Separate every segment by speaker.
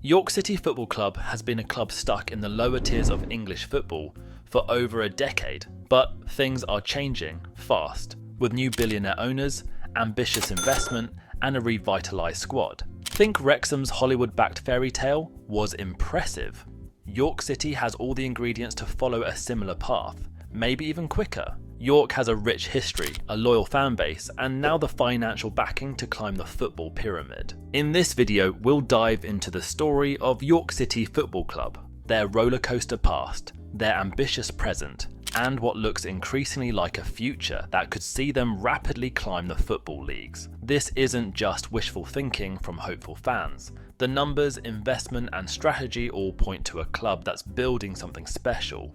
Speaker 1: York City Football Club has been a club stuck in the lower tiers of English football for over a decade, but things are changing fast, with new billionaire owners, ambitious investment, and a revitalized squad. Think Wrexham's Hollywood-backed fairytale was impressive. York City has all the ingredients to follow a similar path, maybe even quicker. York has a rich history, a loyal fan base, and now the financial backing to climb the football pyramid. In this video, we'll dive into the story of York City Football Club, their rollercoaster past, their ambitious present, and what looks increasingly like a future that could see them rapidly climb the football leagues. This isn't just wishful thinking from hopeful fans. The numbers, investment, and strategy all point to a club that's building something special.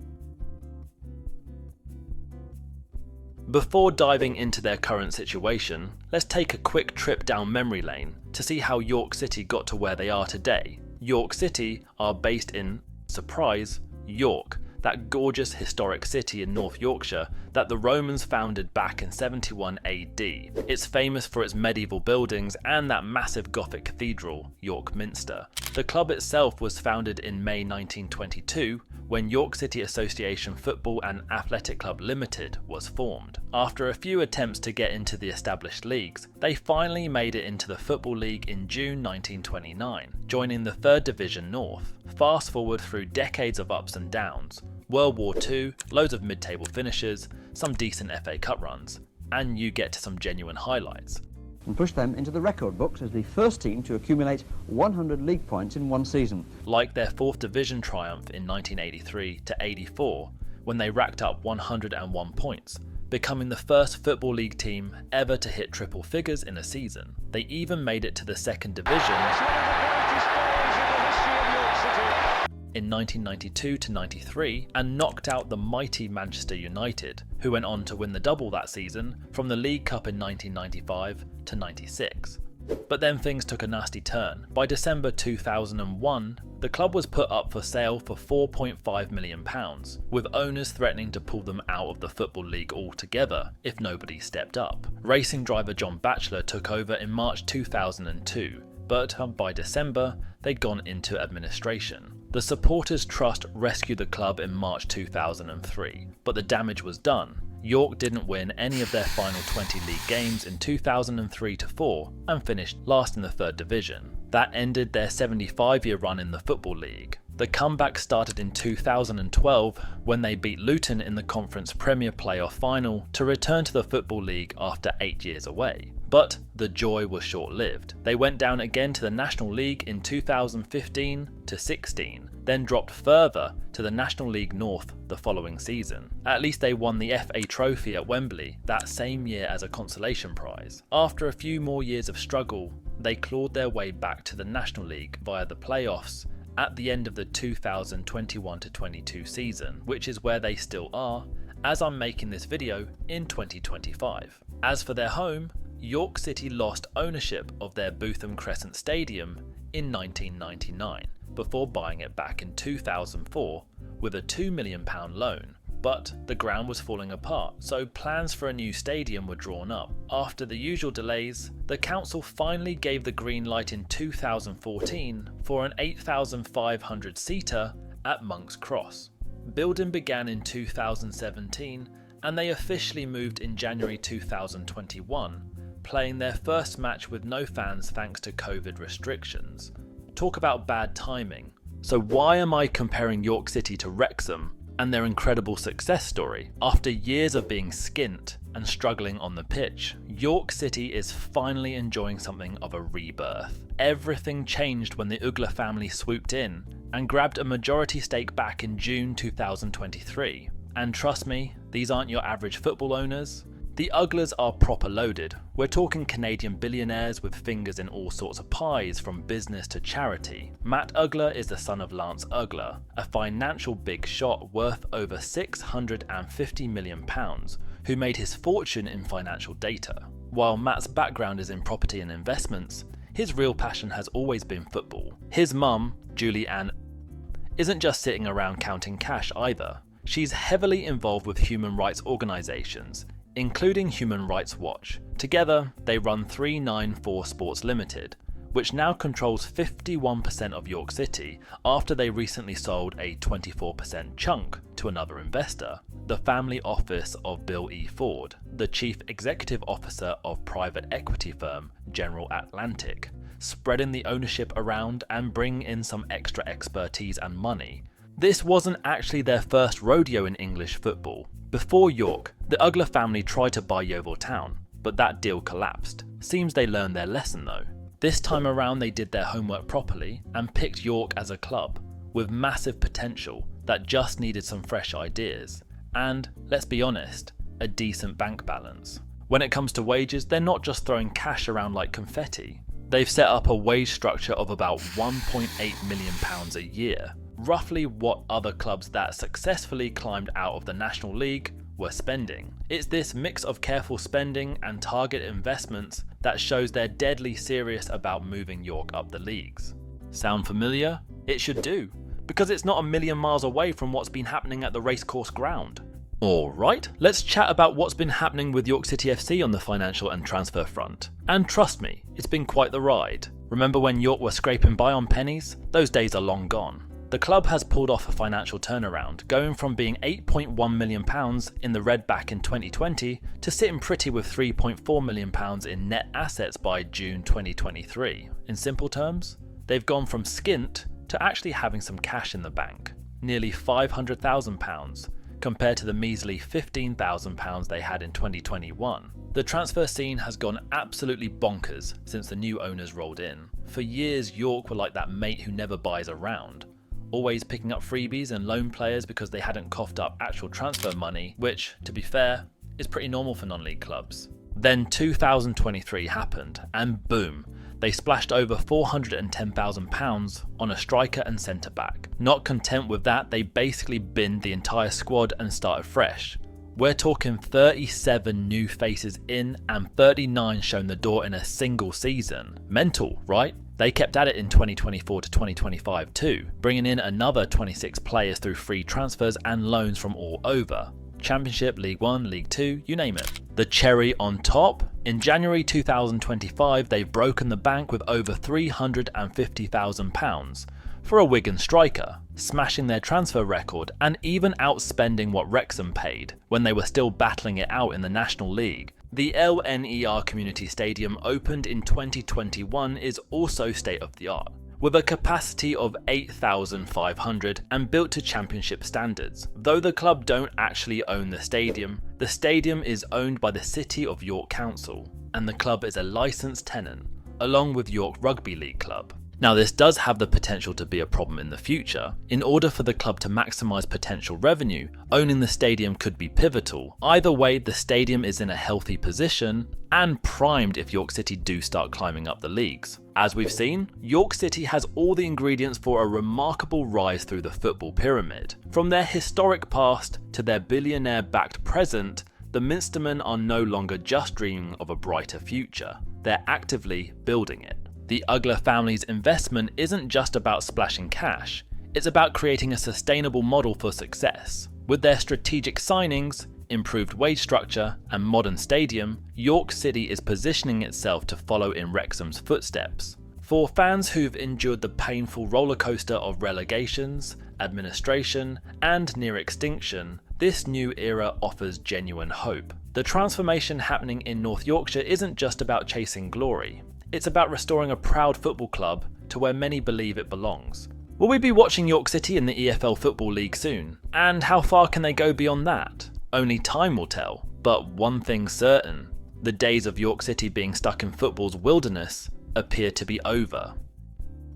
Speaker 1: Before diving into their current situation, let's take a quick trip down memory lane to see how York City got to where they are today. York City are based in, surprise, York, that gorgeous historic city in North Yorkshire that the Romans founded back in 71 AD. It's famous for its medieval buildings and that massive Gothic cathedral, York Minster. The club itself was founded in May 1922 when York City Association Football and Athletic Club Limited was formed. After a few attempts to get into the established leagues, they finally made it into the Football League in June 1929, joining the 3rd Division North. Fast forward through decades of ups and downs, World War II, loads of mid-table finishes, some decent FA Cup runs, and you get to some genuine highlights.
Speaker 2: And push them into the record books as the first team to accumulate 100 league points in one season.
Speaker 1: Like their 4th Division triumph in 1983-84, when they racked up 101 points, becoming the first Football League team ever to hit triple figures in a season. They even made it to the 2nd Division in 1992-93 and knocked out the mighty Manchester United, who went on to win the double that season from the League Cup in 1995-96. But then things took a nasty turn. By December 2001, the club was put up for sale for £4.5 million, with owners threatening to pull them out of the Football League altogether if nobody stepped up. Racing driver John Batchelor took over in March 2002, but by December, they'd gone into administration. The supporters' trust rescued the club in March 2003, but the damage was done. York didn't win any of their final 20 league games in 2003-04 and finished last in the 3rd Division. That ended their 75-year run in the Football League. The comeback started in 2012 when they beat Luton in the Conference Premier Playoff Final to return to the Football League after 8 years away. But the joy was short-lived. They went down again to the National League in 2015-16, then dropped further to the National League North the following season. At least they won the FA Trophy at Wembley that same year as a consolation prize. After a few more years of struggle, they clawed their way back to the National League via the playoffs at the end of the 2021-22 season, which is where they still are, as I'm making this video in 2025. As for their home, York City lost ownership of their Bootham Crescent Stadium in 1999, before buying it back in 2004 with a £2 million loan. But the ground was falling apart, so plans for a new stadium were drawn up. After the usual delays, the council finally gave the green light in 2014 for an 8,500-seater at Monk's Cross. Building began in 2017 and they officially moved in January 2021, playing their first match with no fans thanks to COVID restrictions. Talk about bad timing. So why am I comparing York City to Wrexham and their incredible success story? After years of being skint and struggling on the pitch, York City is finally enjoying something of a rebirth. Everything changed when the Ugler family swooped in and grabbed a majority stake back in June 2023. And trust me, these aren't your average football owners. The Uglers are proper loaded. We're talking Canadian billionaires with fingers in all sorts of pies from business to charity. Matt Ugler is the son of Lance Ugler, a financial big shot worth over £650 million, who made his fortune in financial data. While Matt's background is in property and investments, his real passion has always been football. His mum, Julie Ann, isn't just sitting around counting cash either. She's heavily involved with human rights organisations, including Human Rights Watch. Together, they run 394 Sports Limited, which now controls 51% of York City after they recently sold a 24% chunk to another investor, the family office of Bill E. Ford, the chief executive officer of private equity firm General Atlantic, spreading the ownership around and bringing in some extra expertise and money. This wasn't actually their first rodeo in English football. Before York, the Ugler family tried to buy Yeovil Town, but that deal collapsed. Seems they learned their lesson though. This time around they did their homework properly and picked York as a club with massive potential that just needed some fresh ideas and, let's be honest, a decent bank balance. When it comes to wages, they're not just throwing cash around like confetti. They've set up a wage structure of about £1.8 million a year, roughly what other clubs that successfully climbed out of the National League were spending. It's this mix of careful spending and target investments that shows they're deadly serious about moving York up the leagues. Sound familiar? It should do, because it's not a million miles away from what's been happening at the racecourse ground. Alright, let's chat about what's been happening with York City FC on the financial and transfer front. And trust me, it's been quite the ride. Remember when York were scraping by on pennies? Those days are long gone. The club has pulled off a financial turnaround, going from being £8.1 million in the red back in 2020 to sitting pretty with £3.4 million in net assets by June 2023. In simple terms, they've gone from skint to actually having some cash in the bank, nearly £500,000 compared to the measly £15,000 they had in 2021. The transfer scene has gone absolutely bonkers since the new owners rolled in. For years, York were like that mate who never buys a round, always picking up freebies and loan players because they hadn't coughed up actual transfer money, which, to be fair, is pretty normal for non-league clubs. Then 2023 happened, and boom, they splashed over £410,000 on a striker and centre-back. Not content with that, they basically binned the entire squad and started fresh. We're talking 37 new faces in and 39 shown the door in a single season. Mental, right? They kept at it in 2024 to 2025 too, bringing in another 26 players through free transfers and loans from all over. Championship, League 1, League 2, you name it. The cherry on top? In January 2025, they've broken the bank with over £350,000 for a Wigan striker, smashing their transfer record and even outspending what Wrexham paid when they were still battling it out in the National League. The LNER Community Stadium, opened in 2021, is also state-of-the-art, with a capacity of 8,500 and built to championship standards. Though the club don't actually own the stadium is owned by the City of York Council, and the club is a licensed tenant, along with York Rugby League Club. Now, this does have the potential to be a problem in the future. In order for the club to maximise potential revenue, owning the stadium could be pivotal. Either way, the stadium is in a healthy position and primed if York City do start climbing up the leagues. As we've seen, York City has all the ingredients for a remarkable rise through the football pyramid. From their historic past to their billionaire-backed present, the Minstermen are no longer just dreaming of a brighter future. They're actively building it. The Ugler family's investment isn't just about splashing cash, it's about creating a sustainable model for success. With their strategic signings, improved wage structure, and modern stadium, York City is positioning itself to follow in Wrexham's footsteps. For fans who've endured the painful rollercoaster of relegations, administration, and near extinction, this new era offers genuine hope. The transformation happening in North Yorkshire isn't just about chasing glory. It's about restoring a proud football club to where many believe it belongs. Will we be watching York City in the EFL Football League soon? And how far can they go beyond that? Only time will tell. But one thing's certain, the days of York City being stuck in football's wilderness appear to be over.